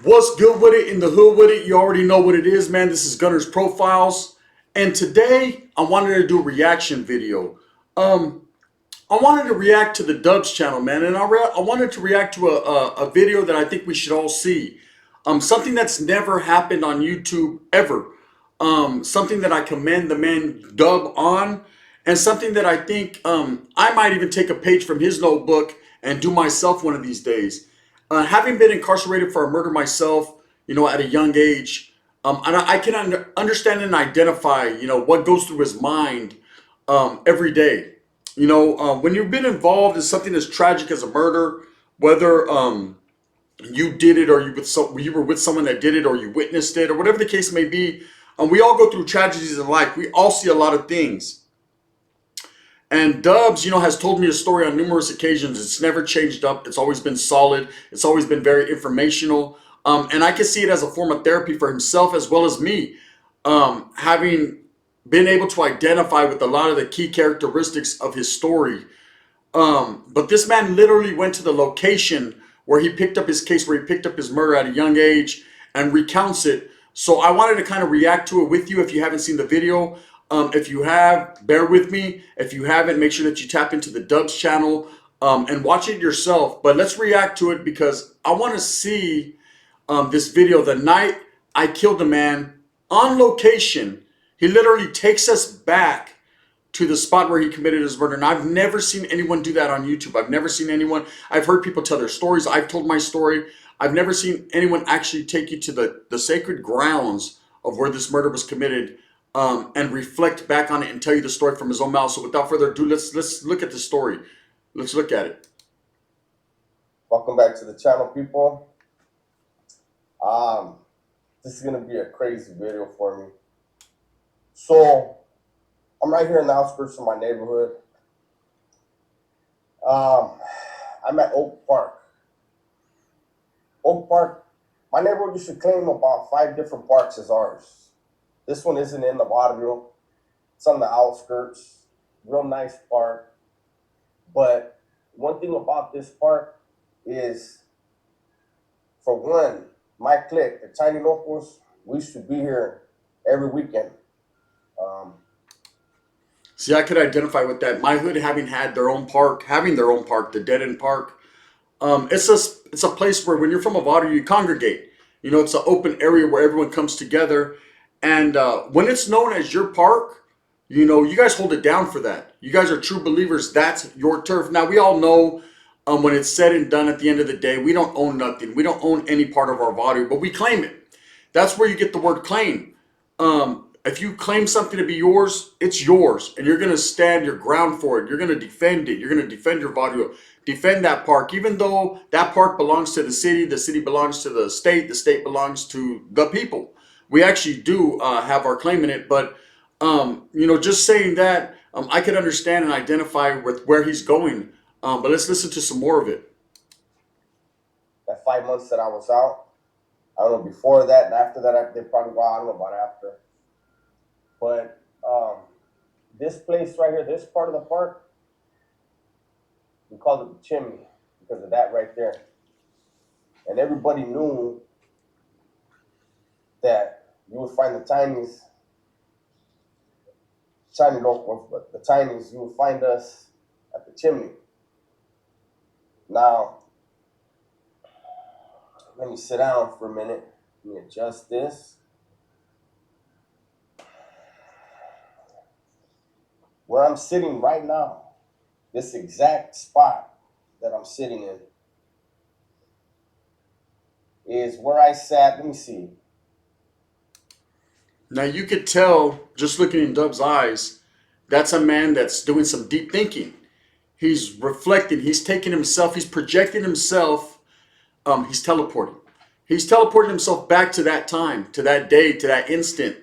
What's good with it in the hood with it? You already know what it is, man. This is Gunner's Profiles. And today I wanted to do a reaction video. I wanted to react to the Dubs channel, man. And I wanted to react to a video that I think we should all see. Something that's never happened on YouTube ever. Something that I commend the man Dub on. And something that I think I might even take a page from his notebook and do myself one of these days. Having been incarcerated for a murder myself, at a young age, and I can understand and identify, what goes through his mind every day. When you've been involved in something as tragic as a murder, whether you did it or you were with someone that did it or you witnessed it or whatever the case may be, we all go through tragedies in life. We all see a lot of things. And Dubs, has told me a story on numerous occasions. It's never changed up. It's always been solid. It's always been very informational. And I can see it as a form of therapy for himself as well as me. Having been able to identify with a lot of the key characteristics of his story. But this man literally went to the location where he picked up his case, where he picked up his murder at a young age and recounts it. So I wanted to kind of react to it with you if you haven't seen the video. If you have, bear with me. If you haven't, make sure that you tap into the Dubs channel and watch it yourself. But let's react to it because I want to see this video. The night I killed a man on location, he literally takes us back to the spot where he committed his murder. And I've never seen anyone do that on YouTube. I've never seen anyone. I've heard people tell their stories. I've told my story. I've never seen anyone actually take you to the sacred grounds of where this murder was committed. And reflect back on it and tell you the story from his own mouth. So without further ado, let's look at the story. Let's look at it. Welcome back to the channel, people. This is gonna be a crazy video for me. So I'm right here in the outskirts of my neighborhood. I'm at Oak Park. Oak Park, my neighborhood used to claim about 5 different parks as ours. This one isn't in the barrio. It's on the outskirts. Real nice park. But one thing about this park is, for one, my clique, the Tiny Locals, we used to be here every weekend. See, I could identify with that. My hood having their own park, the Dead End Park. It's a place where when you're from a barrio, you congregate. It's an open area where everyone comes together. And when it's known as your park, you guys hold it down for that. You guys are true believers. That's your turf. Now, we all know when it's said and done at the end of the day, we don't own nothing. We don't own any part of our body, but we claim it. That's where you get the word claim. If you claim something to be yours, it's yours. And you're going to stand your ground for it. You're going to defend it. You're going to defend your body. Defend that park. Even though that park belongs to the city belongs to the state belongs to the people. We actually do have our claim in it, but just saying that, I could understand and identify with where he's going. But let's listen to some more of it. That 5 months that I was out, I don't know, before that and after that, they probably, well, I don't know about after. But this place right here, this part of the park, we called it the chimney because of that right there. And everybody knew that you would find the Tiny Locals, but the Tinies, you would find us at the chimney. Now, let me sit down for a minute. Let me adjust this. Where I'm sitting right now, this exact spot that I'm sitting in, is where I sat. Let me see. Now you could tell just looking in Dub's eyes, that's a man that's doing some deep thinking. He's reflecting, he's taking himself, he's projecting himself, he's teleporting. He's teleporting himself back to that time, to that day, to that instant.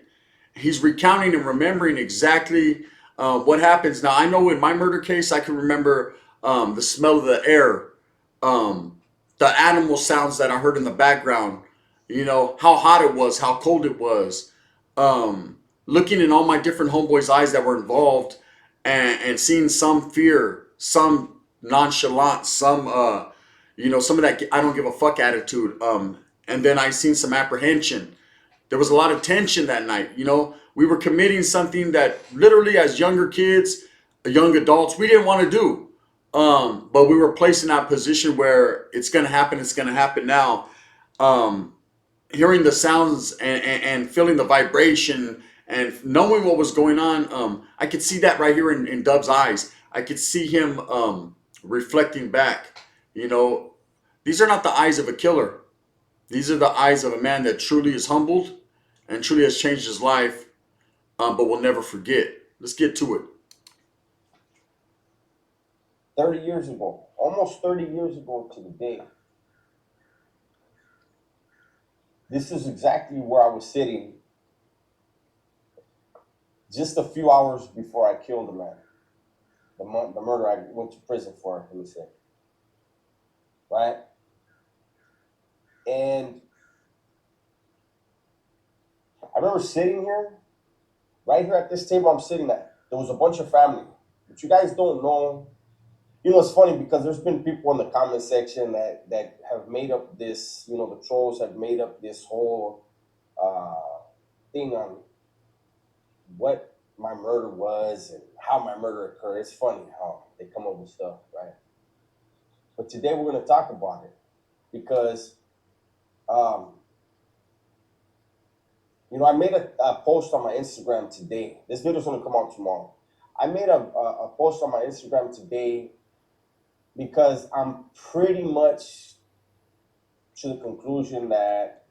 He's recounting and remembering exactly what happens. Now I know in my murder case, I can remember the smell of the air, the animal sounds that I heard in the background, how hot it was, how cold it was. Looking in all my different homeboys' eyes that were involved and seeing some fear, some nonchalance, some some of that I don't give a fuck attitude. and then I seen some apprehension. There was a lot of tension that night. We were committing something that literally, as younger kids, young adults, we didn't want to do. But we were placed in that position where it's going to happen. It's going to happen now. Um, Hearing the sounds and feeling the vibration and knowing what was going on, I could see that right here in Dub's eyes. I could see him reflecting back. You know, these are not the eyes of a killer. These are the eyes of a man that truly is humbled and truly has changed his life, but will never forget. Let's get to it. 30 years ago, almost 30 years ago to the day, this is exactly where I was sitting just a few hours before I killed the man. The murder I went to prison for, let me say. Right? And I remember sitting here, right here at this table I'm sitting at. There was a bunch of family. But you guys don't know. It's funny because there's been people in the comment section that have made up this, the trolls have made up this whole thing on what my murder was and how my murder occurred. It's funny how they come up with stuff, right? But today we're going to talk about it because, I made a post on my Instagram today. This video's going to come out tomorrow. I made a post on my Instagram today because I'm pretty much to the conclusion that.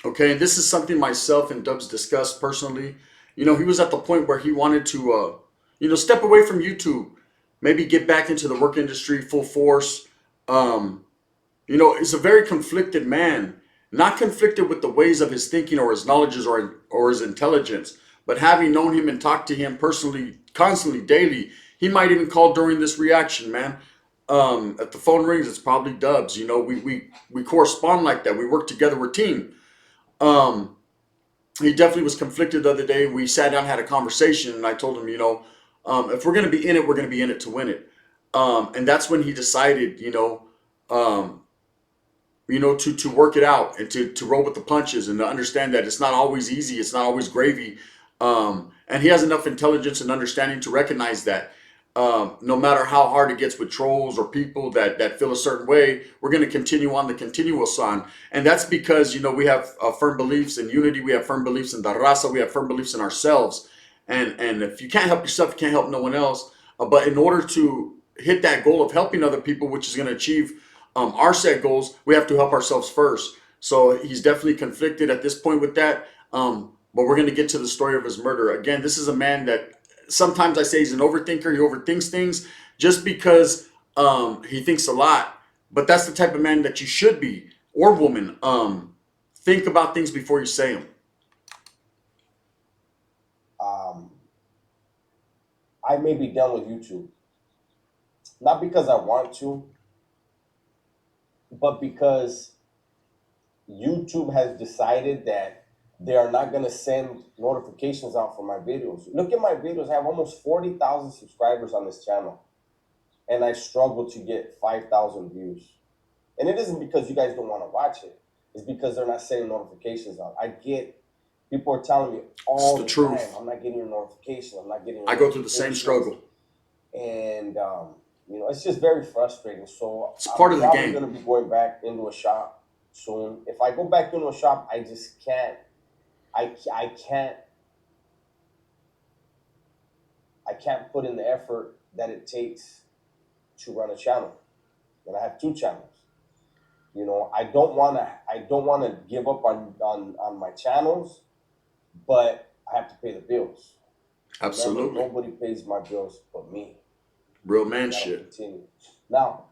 Okay, and this is something myself and Dubs discussed personally. He was at the point where he wanted to, step away from YouTube, maybe get back into the work industry full force. He's a very conflicted man, not conflicted with the ways of his thinking or his knowledges or his intelligence, but having known him and talked to him personally, constantly, daily, he might even call during this reaction, man. If the phone rings, it's probably Dubs. We correspond like that. We work together. We're a team. He definitely was conflicted the other day. We sat down, had a conversation, and I told him, if we're going to be in it, we're going to be in it to win it. And that's when he decided, to work it out and to roll with the punches and to understand that it's not always easy. It's not always gravy. And he has enough intelligence and understanding to recognize that. No matter how hard it gets with trolls or people that feel a certain way, we're going to continue on the continuous on. And that's because, we have firm beliefs in unity. We have firm beliefs in the raza. We have firm beliefs in ourselves. And if you can't help yourself, you can't help no one else. But in order to hit that goal of helping other people, which is going to achieve our set goals, we have to help ourselves first. So he's definitely conflicted at this point with that. But we're going to get to the story of his murder. Again, this is a man that sometimes I say he's an overthinker. He overthinks things just because he thinks a lot. But that's the type of man that you should be, or woman. Think about things before you say them. I may be done with YouTube. Not because I want to, but because YouTube has decided that they are not going to send notifications out for my videos. Look at my videos. I have almost 40,000 subscribers on this channel. And I struggle to get 5,000 views. And it isn't because you guys don't want to watch it. It's because they're not sending notifications out. People are telling me all the time, I'm not getting a notification. I'm not getting a notification. I go through the same struggle. And, it's just very frustrating. So it's part of the game. I'm going to be going back into a shop soon. If I go back into a shop, I just can't. I can't put in the effort that it takes to run a channel. And I have 2 channels. I don't want to give up on my channels, but I have to pay the bills. Absolutely. Remember, nobody pays my bills but me. Real man shit. Continue. Now,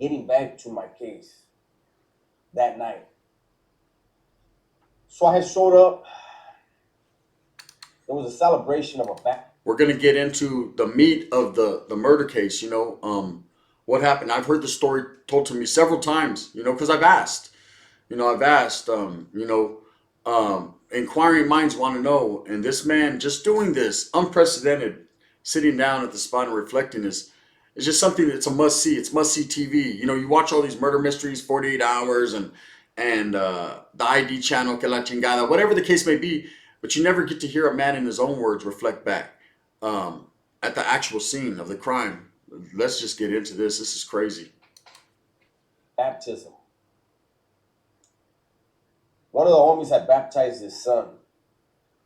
getting back to my case that night. So I had showed up. There was a celebration of a back. We're going to get into the meat of the murder case, what happened. I've heard the story told to me several times, because I've asked, inquiring minds want to know. And this man just doing this unprecedented, sitting down at the spot and reflecting is just something that's a must see. It's must see TV. You watch all these murder mysteries, 48 hours and and the ID channel, que la chingada, whatever the case may be. But you never get to hear a man in his own words reflect back at the actual scene of the crime. Let's just get into this. This is crazy. Baptism. One of the homies had baptized his son.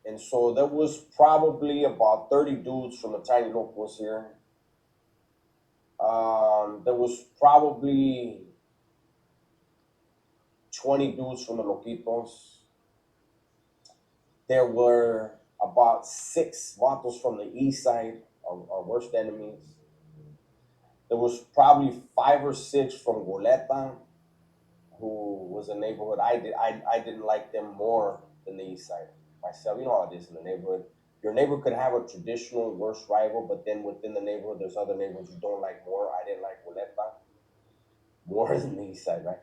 And so there was probably about 30 dudes from the tiny locals here. There was probably 20 dudes from the Loquitos. There were about 6 vatos from the east side, our worst enemies. There was probably 5 or 6 from Goleta, who was a neighborhood I didn't like them more than the east side myself. You know how it is in the neighborhood. Your neighbor could have a traditional worst rival, but then within the neighborhood, there's other neighborhoods you don't like more. I didn't like Goleta more than the east side, right?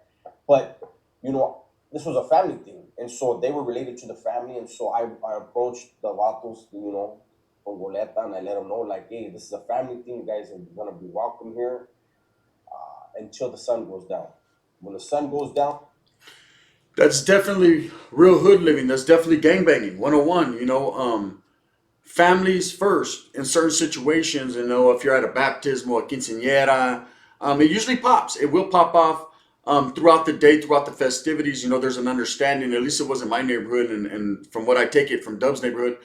But you know, this was a family thing, and so they were related to the family, and so I approached the vatos, from Goleta, and I let them know like, hey, this is a family thing. You guys are gonna be welcome here until the sun goes down. When the sun goes down, That's definitely real hood living. That's definitely gangbanging 101. Families first in certain situations. If you're at a baptism or a quinceañera, it usually pops. It will pop off throughout the day, throughout the festivities. There's an understanding. At least it was in my neighborhood, and from what I take it from Dub's neighborhood,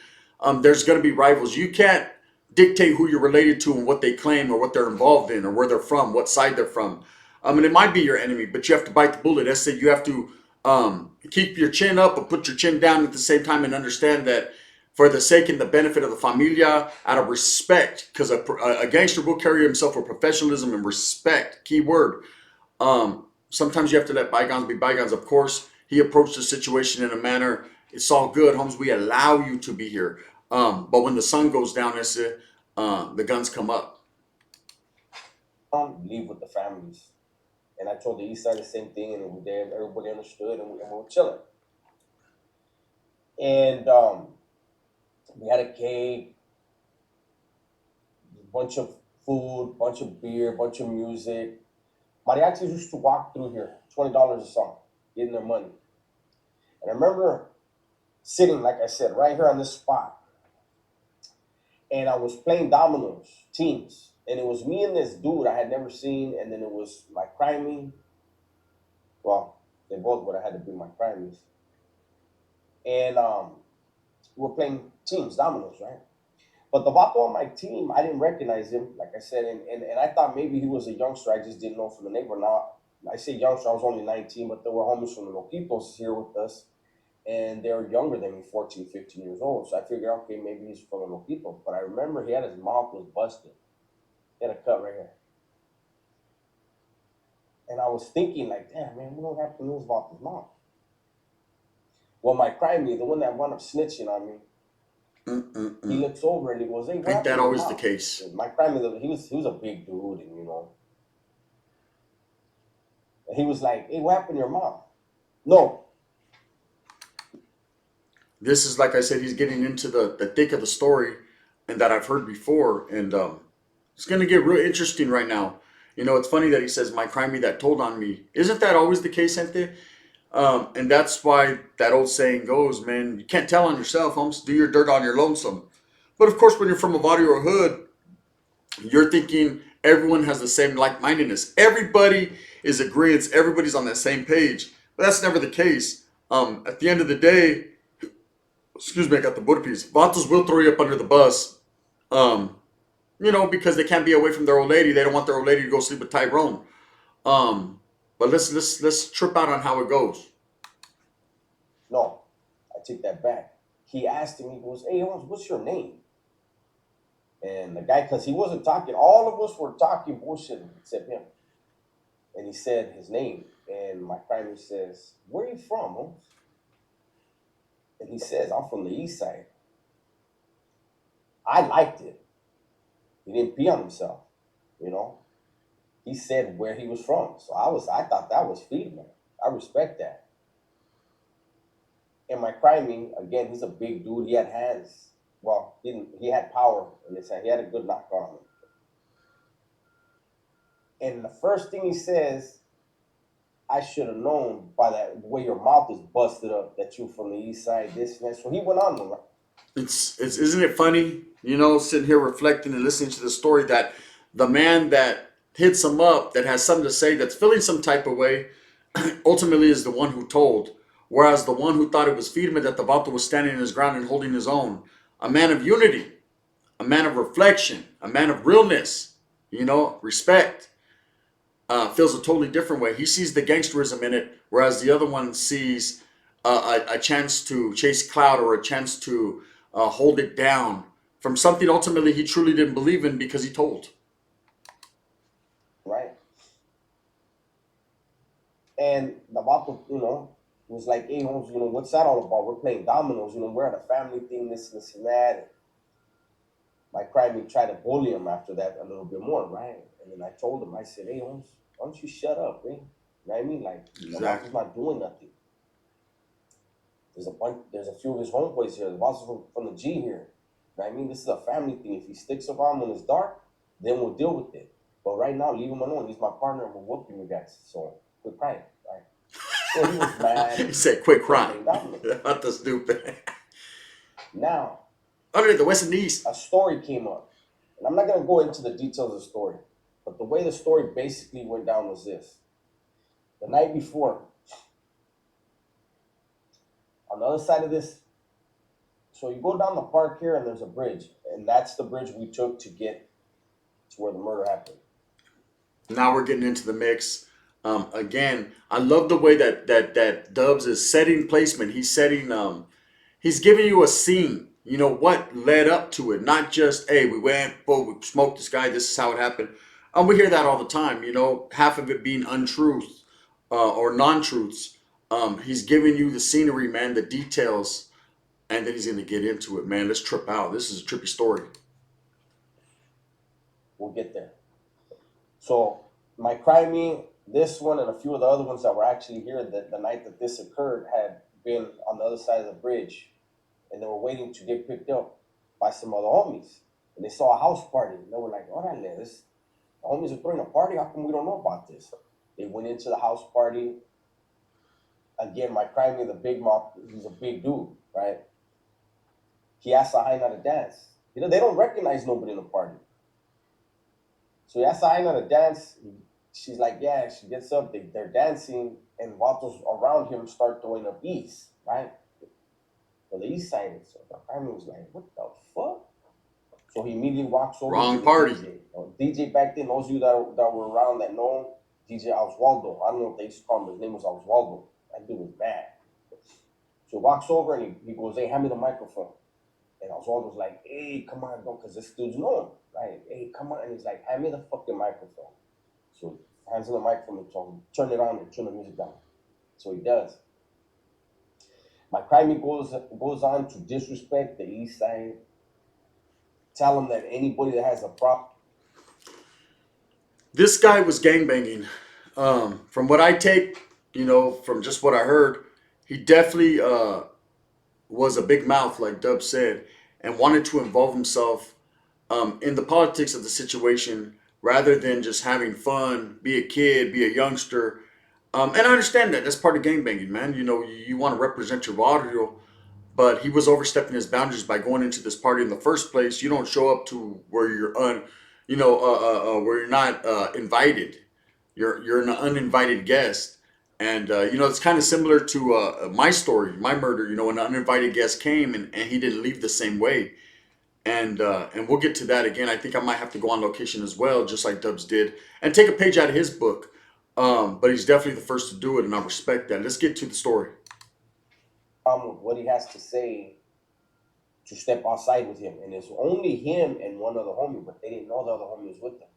there's going to be rivals. You can't dictate who you're related to and what they claim or what they're involved in or where they're from, what side they're from. And it might be your enemy, but you have to bite the bullet. That's it. You have to keep your chin up but put your chin down at the same time and understand that for the sake and the benefit of the familia, out of respect, because a gangster will carry himself with professionalism and respect. Key word. Sometimes you have to let bygones be bygones. Of course, he approached the situation in a manner. It's all good, Holmes. We allow you to be here. But when the sun goes down, the guns come up. leave with the families. And I told the east side the same thing, and everybody understood, and we were chilling. And we had a cake, a bunch of food, bunch of beer, bunch of music. Mariachis used to walk through here, $20 a song, getting their money. And I remember sitting, like I said, right here on this spot, and I was playing dominoes, teams, and it was me and this dude I had never seen, and then it was my crimey. Well, they both would have had to be my crimies, and we were playing teams, dominoes, right? But the vato on my team, I didn't recognize him, like I said, and I thought maybe he was a youngster. I just didn't know from the neighbor. Now, I say youngster, I was only 19, but there were homies from the Loquitos here with us, and they were younger than me, 14, 15 years old. So I figured, okay, maybe he's from the Loquitos. But I remember he had his mouth was busted. He had a cut right here. And I was thinking, like, damn, man, what happened to his mouth? Well, my crime me, the one that wound up snitching on me, he Mm-mm-mm. looks over and he goes, "Hey, what Ain't happened that to your always the mom?" case? And my crime me, he was a big dude, and he was like, "Hey, what happened to your mom?" No, This is like I said, he's getting into the thick of the story, and that I've heard before, and it's gonna get real interesting right now. It's funny that he says my crime me that told on me. Isn't that always the case, Gente? And that's why that old saying goes, man, you can't tell on yourself, Holmes. Do your dirt on your lonesome. But of course, when you're from a body or a hood, you're thinking everyone has the same like-mindedness. Everybody is agreeing. Everybody's on that same page. But that's never the case. At the end of the day, excuse me, I got the burpees. Vatos will throw you up under the bus. Um, because they can't be away from their old lady. They don't want their old lady to go sleep with Tyrone. Um, but let's trip out on how it goes. no, I take that back. He asked him, he goes, "Hey, Holmes, what's your name?" And the guy, because he wasn't talking, all of us were talking bullshit except him. And he said his name, and my crime says, "Where are you from, Holmes?" And he says, "I'm from the east side." I liked it. He didn't pee on himself, you know. He said where he was from, so I thought that was feedback. I respect that. And my criming again, he's a big dude. He had hands. Well, he had power in his hand. He had a good knock on him. And the first thing he says, I should have known by that way your mouth is busted up that you from the east side, this and that. So he went on. It's isn't it funny, you know, sitting here reflecting and listening to the story that the man that hits him up, that has something to say, that's feeling some type of way, ultimately is the one who told. Whereas the one who thought it was firme, that the vato was standing in his ground and holding his own, a man of unity, a man of reflection, a man of realness, you know, respect, feels a totally different way. He sees the gangsterism in it, whereas the other one sees a chance to chase clout or a chance to hold it down from something ultimately he truly didn't believe in because he told. Right? And the vato, was like, hey, Holmes, what's that all about? We're playing dominoes, we're at a family thing, this, and that. And my crime, tried to bully him after that a little bit more, right? And then I told him, I said, hey, Holmes, why don't you shut up, man? You know what I mean? Like, the Exactly. vato's not doing nothing. There's a few of his homeboys here. The boss is from the G here. You know what I mean? This is a family thing. If he sticks around when it's dark, then we'll deal with it. But right now, leave him alone. He's my partner and we're whooping you guys. So quit crying, right? So he was mad. He said, "Quit crying." Down What the stupid. now, Under the West Indies. a story came up. And I'm not going to go into the details of the story. But the way the story basically went down was this. The night before, on the other side of this, so you go down the park here and there's a bridge. And that's the bridge we took to get to where the murder happened. Now we're getting into the mix. Again, I love the way that Dubs is setting placement. He's giving you a scene. You know what led up to it, not just hey, we went, oh, we smoked this guy. This is how it happened. We hear that all the time. You know, half of it being untruth or non-truths. He's giving you the scenery, man, the details, and then he's gonna get into it, man. Let's trip out. This is a trippy story. We'll get there. So my crime, this one and a few of the other ones that were actually here the night that this occurred had been on the other side of the bridge, and they were waiting to get picked up by some other homies. And they saw a house party, and they were like, "Orale, this the homies are throwing a party. How come we don't know about this?" They went into the house party. Again, my crime, the big mop, he's a big dude, right? He asked Aina to dance. They don't recognize nobody in the party. So he asked Aina to dance. She's like, yeah, she gets up, they're dancing, and vatos around him start throwing up east, right? So the east side. So the family was like, what the fuck? So he immediately walks over Wrong to the party. DJ. DJ back then, those of you that were around that know DJ Oswaldo. I don't know if they used to call him, his name was Oswaldo. That dude was bad. So he walks over and he goes, hey, hand me the microphone. And Oswaldo's like, hey, come on, don't, because this dude's known, right? Hey, come on. And he's like, hand me the fucking microphone. So he hands him the microphone and tells him, turn it on and turn the music down. So he does. My crime goes on to disrespect the east side. Tell him that anybody that has a prop. This guy was gangbanging. From what I take, you know, from just what I heard, he definitely was a big mouth, like Dub said, and wanted to involve himself in the politics of the situation rather than just having fun, be a kid, be a youngster. And I understand that. That's part of gangbanging, man. You know, you want to represent your barrio, but he was overstepping his boundaries by going into this party in the first place. You don't show up to where where you're not invited. You're an uninvited guest, and you know it's kind of similar to my story, my murder. You know, an uninvited guest came and he didn't leave the same way, and we'll get to that again. I think I might have to go on location as well, just like Dubs did, and take a page out of his book. But he's definitely the first to do it, and I respect that. Let's get to the story. With what he has to say to step outside with him. And it's only him and one other homie, but they didn't know the other homie was with them.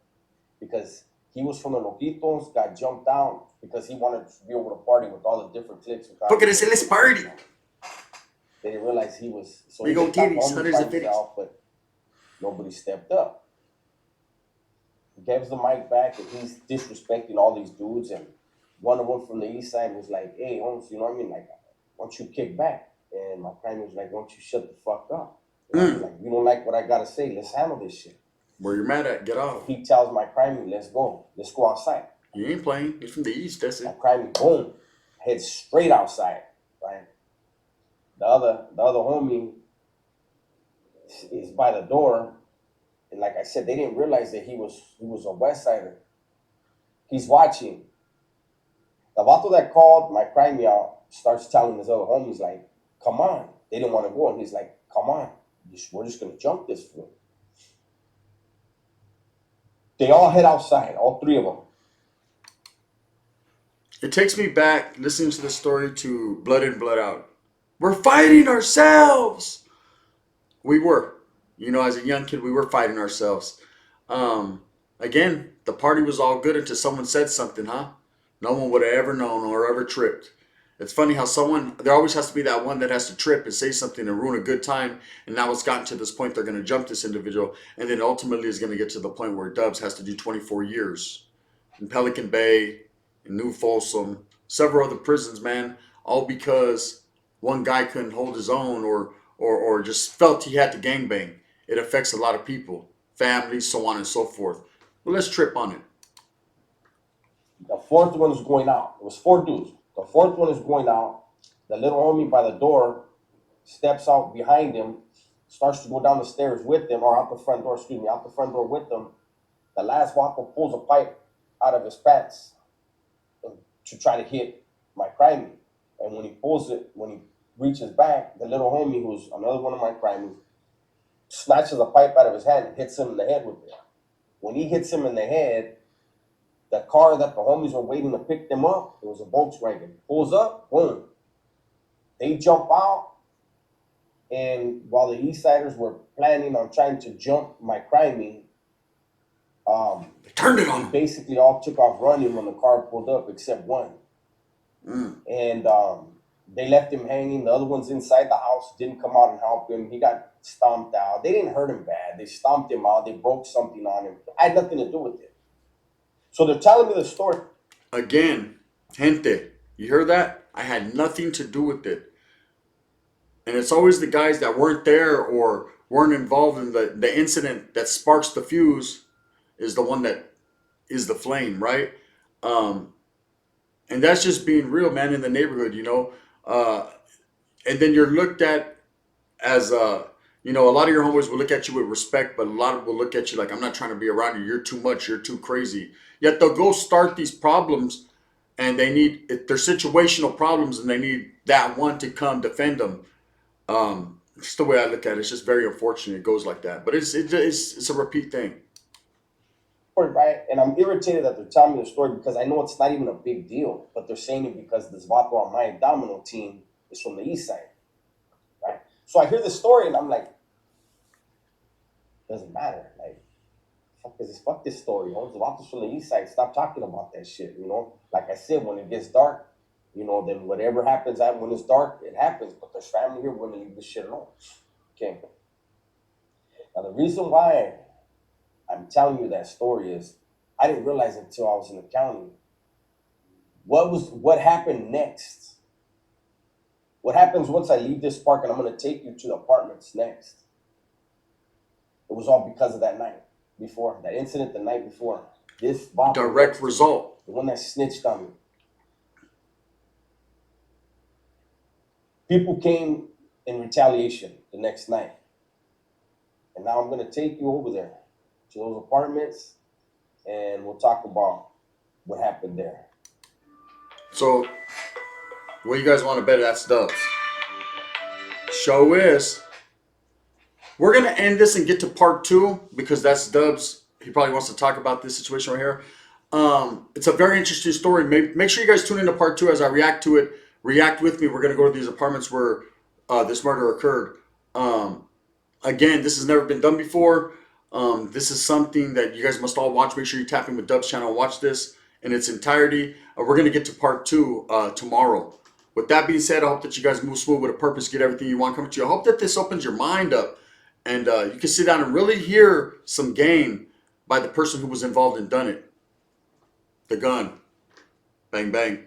Because he was from the Loquitos, got jumped out because he wanted to be able to party with all the different cliques. Porque they said, let's party. They didn't realize he was. So We go titties, hunters and fitties. But nobody stepped up. He gives the mic back and he's disrespecting all these dudes. And one of them from the east side was like, hey, Holmes, you know what I mean? Like, why don't you kick back? And my crime was like, why don't you shut the fuck up? Like, you don't like what I gotta say, let's handle this shit. Where you're mad at, get off. He tells my crime, let's go outside. He ain't playing. He's from the East, that's My it. crimey, boom, head straight outside. Right. The other homie is by the door, and like I said, they didn't realize that he was a West Sider. He's watching. The vato that called my crimey out starts telling his other homies like, "Come on." They didn't want to go, and he's like, "Come on, we're just gonna jump this fool." They all head outside, all three of them. It takes me back, listening to the story, to Blood In, Blood Out. We're fighting ourselves. We were. You know, as a young kid, we were fighting ourselves. Again, the party was all good until someone said something, huh? No one would have ever known or ever tripped. It's funny how there always has to be that one that has to trip and say something and ruin a good time. And now it's gotten to this point, they're going to jump this individual. And then ultimately it's going to get to the point where Dubs has to do 24 years in Pelican Bay, in New Folsom, several other prisons, man, all because one guy couldn't hold his own or just felt he had to gangbang. It affects a lot of people, families, so on and so forth. Well, let's trip on it. The fourth one is going out. It was four dudes. The fourth one is going out. The little homie by the door steps out behind him, starts to go down the stairs with them, or out the front door, excuse me, out the front door with them. The last vato pulls a pipe out of his pants to try to hit my crimey. And when he pulls it, when he reaches back, the little homie, who's another one of my crimies, snatches a pipe out of his hand and hits him in the head with it. When he hits him in the head, the car that the homies were waiting to pick them up, it was a Volkswagen, pulls up, boom. They jump out, and while the East Siders were planning on trying to jump my crimey, They turned it on we him. basically all took off running when the car pulled up, except one. And they left him hanging. The other ones inside the house didn't come out and help him. He got stomped out. They didn't hurt him bad. They stomped him out. They broke something on him. I had nothing to do with it. So they're telling me the story. Again, gente, you heard that? I had nothing to do with it. And it's always the guys that weren't there or weren't involved in the incident that sparks the fuse is the one that is the flame, right? Um, and that's just being real, man, in the neighborhood, you know. And then you're looked at as you know, a lot of your homies will look at you with respect, but a lot of will look at you like, I'm not trying to be around you. You're too much. You're too crazy. Yet they'll go start these problems, and they're situational problems, and they need that one to come defend them. It's the way I look at it. It's just very unfortunate it goes like that, but it's a repeat thing. Right? And I'm irritated that they're telling me the story because I know it's not even a big deal, but they're saying it because this vato on my domino team is from the East Side, right? So I hear the story and I'm like, doesn't matter. Like, fuck this story. You know, the vato's from the East Side. Stop talking about that shit. You know, like I said, when it gets dark, you know, then whatever happens when it's dark, it happens. But there's family here. We're gonna leave this shit alone. Okay. Now the reason why I'm telling you that story is I didn't realize until I was in the county what happened next. What happens once I leave this park and I'm gonna take you to the apartments next? It was all because of that night before, that incident the night before. This Bob, Direct result. the one that snitched on me. People came in retaliation the next night. And now I'm gonna take you over there to those apartments and we'll talk about what happened there. So, what you guys want to bet that's Dubs? Show is. We're gonna end this and get to part two because that's Dubs. He probably wants to talk about this situation right here. It's a very interesting story. Make sure you guys tune into part two as I react to it. React with me. We're gonna go to these apartments where this murder occurred. Again, this has never been done before. This is something that you guys must all watch. Make sure you tap in with Dub's channel and watch this in its entirety. We're going to get to part two tomorrow. With that being said, I hope that you guys move smooth with a purpose, get everything you want coming to you. I hope that this opens your mind up and you can sit down and really hear some game by the person who was involved and done it. The gun. Bang, bang.